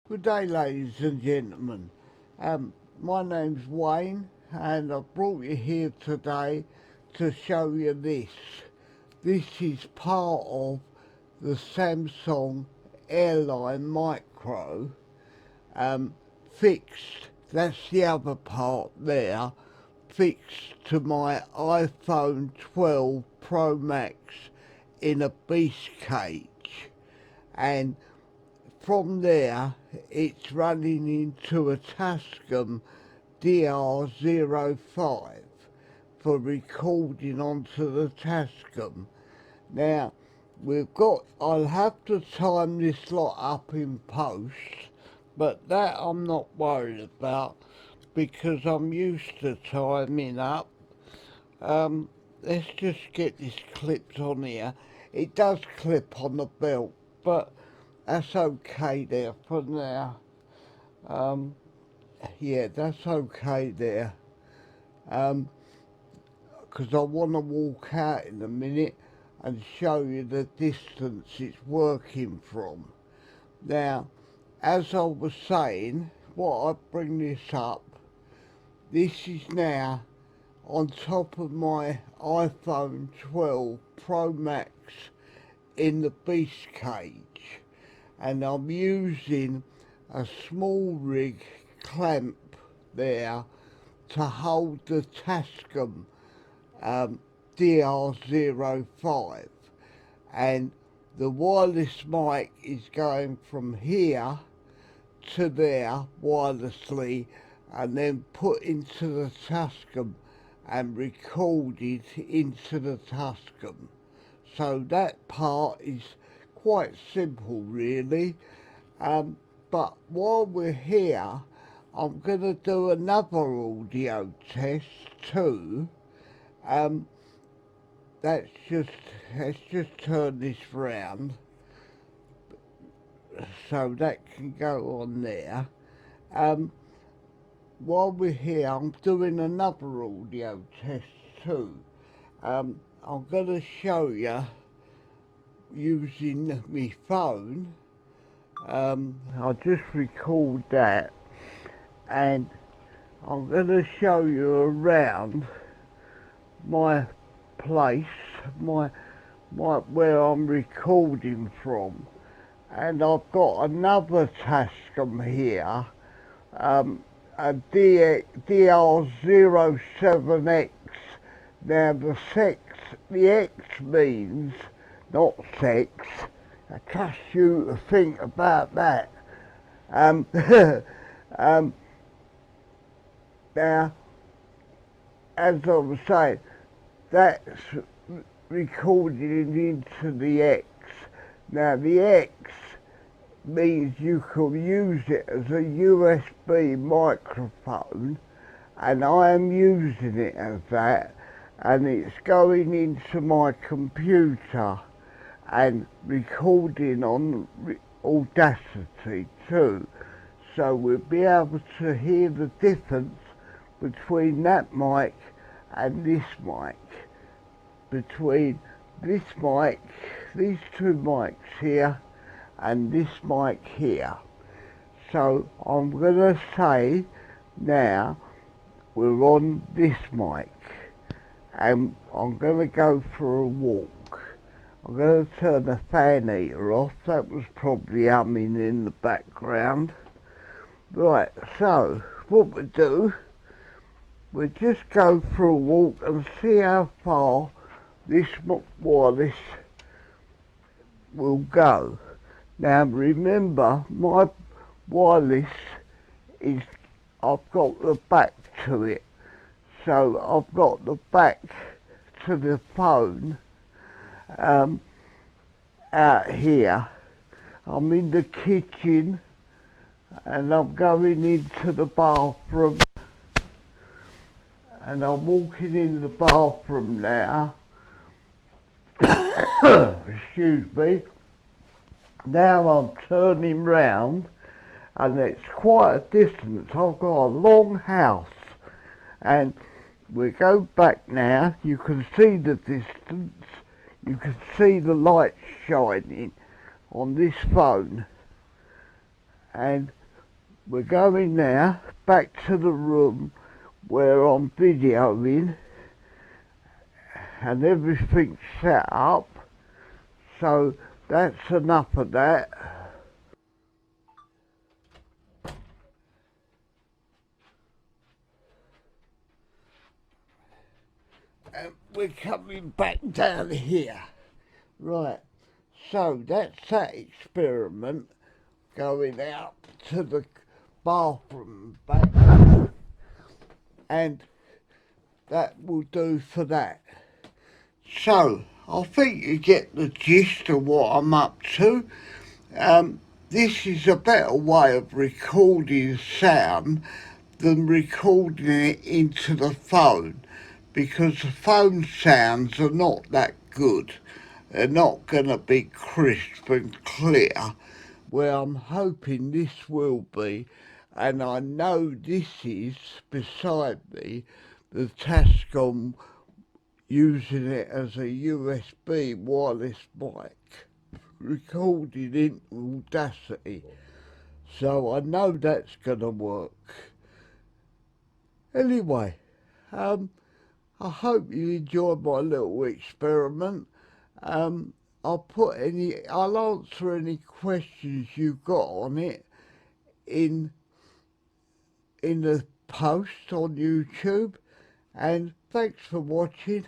Good day, ladies and gentlemen. My name's Wayne, and I've brought you here today to show you this. This is part of the Samsung Airline Micro, fixed. That's the other part there, fixed to my iPhone 12 Pro Max in a beast cage, and from there it's running into a Tuscam DR-05 for recording onto the Tuscam. Now I'll have to time this lot up in post, but that I'm not worried about because I'm used to timing up. Let's just get this clipped on here. It does clip on the belt, but that's okay there for now. Yeah, that's okay there. Because I want to walk out in a minute and show you the distance it's working from. Now, as I was saying, what I bring this up, this is now on top of my iPhone 12 Pro Max in the beast cage, and I'm using a small rig clamp there to hold the Tuscam DR-05, and the wireless mic is going from here to there wirelessly and then put into the Tuscam and recorded into the Tuscam. So that part is quite simple really, but while we're here I'm going to do another audio test too. Let's just turn this round so that can go on there. While we're here I'm doing another audio test too. I'm going to show you using my phone. I'll just record that, and I'm going to show you around my place, my where I'm recording from, and I've got another Tuscam here, a DR-07X. Now the X means not sex. I trust you to think about that. Now, as I was saying, that's recorded into the X. Now the X means you can use it as a USB microphone, and I am using it as that, and it's going into my computer and recording on Audacity too, so we'll be able to hear the difference between that mic and this mic, between this mic, these two mics here, and this mic here. So I'm going to say now we're on this mic, and I'm going to go for a walk. I'm going to turn the fan heater off. That was probably humming in the background. Right, so what we do, we just go for a walk and see how far this wireless will go. Now remember, my wireless is, I've got the back to it, so I've got the back to the phone out here. I'm in the kitchen and I'm going into the bathroom, and I'm walking in the bathroom now. Excuse me. Now I'm turning round, and it's quite a distance. I've got a long house, and we go back now. You can see the distance. You can see the light shining on this phone, and we're going now back to the room where I'm videoing and everything's set up, so that's enough of that. And we're coming back down here. Right, so that's that experiment going out to the bathroom back, and that will do for that. So, I think you get the gist of what I'm up to. This is a better way of recording sound than recording it into the phone, because the phone sounds are not that good. They're not going to be crisp and clear, where I'm hoping this will be, and I know this is, beside me, the Tuscam, using it as a USB wireless mic, recorded into Audacity. So I know that's going to work. Anyway, I hope you enjoyed my little experiment. I'll answer any questions you've got on it in the post on YouTube. And thanks for watching.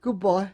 Goodbye.